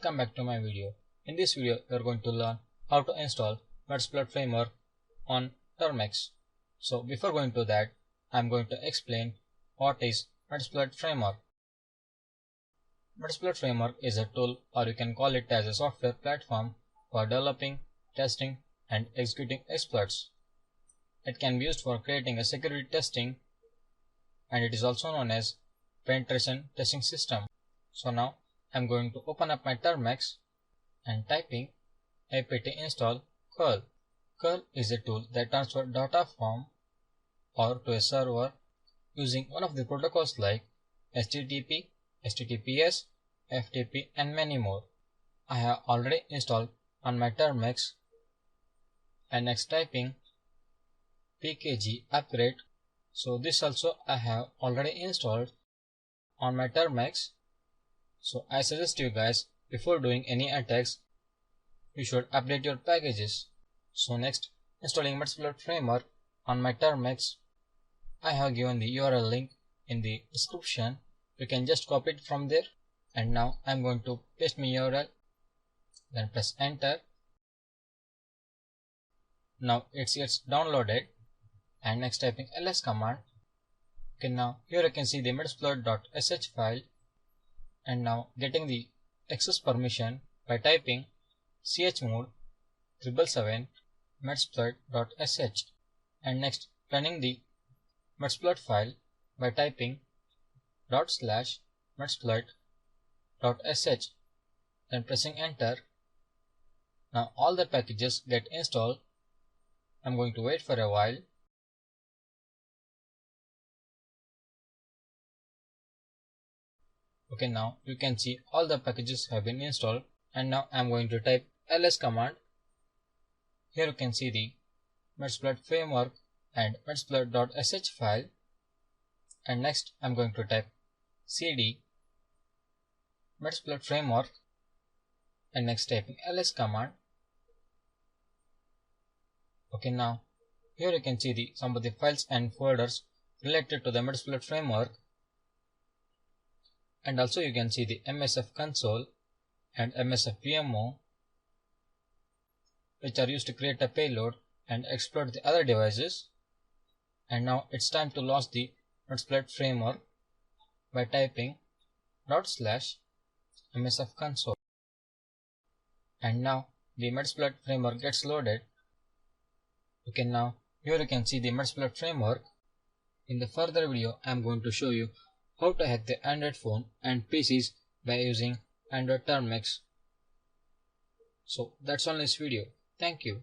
welcome back to my video. In this video, we are going to learn how to install metasploit framework on turmex. So before going to that, I am going to explain what is metasploit framework. Metasploit framework is a tool, or you can call it as a software platform for developing, testing, and executing exploits. It can be used for creating a security testing, and it is also known as penetration testing system. So now I am going to open up my turmex and typing apt install curl. Curl is a tool that transfers data from or to a server using one of the protocols like HTTP, HTTPS, FTP, and many more. I have already installed on my turmex, and next typing pkg upgrade. So this also I have already installed on my turmex. So I suggest you guys, before doing any attacks, you should update your packages. So next, installing metasploit framework on my turmex. I have given the URL link in the description. You can just copy it from there. And now I am going to paste my URL, then press enter. Now it gets downloaded, and next typing ls command. Okay, now here you can see the metasploit.sh file, and now getting the access permission by typing chmod 777 metasploit.sh, and next running the metasploit file by typing /metasploit.sh, then pressing enter. Now all the packages get installed. I'm going to wait for a while. Okay, now you can see all the packages have been installed, and now I'm going to type ls command. Here you can see the metasploit framework and metasploit.sh file, and next I'm going to type cd metasploit framework, and next typing ls command. Okay, now here you can see some of the files and folders related to the metasploit framework, and also you can see the MSF console and MSF VMO, which are used to create a payload and exploit the other devices. And now it's time to launch the metasploit framework by typing /MSF console. And now the metasploit framework gets loaded. Okay, now here you can see the metasploit framework. In the further video, I am going to show you how to hack the Android phone and PCs by using Android turmex. So that's all in this video. Thank you.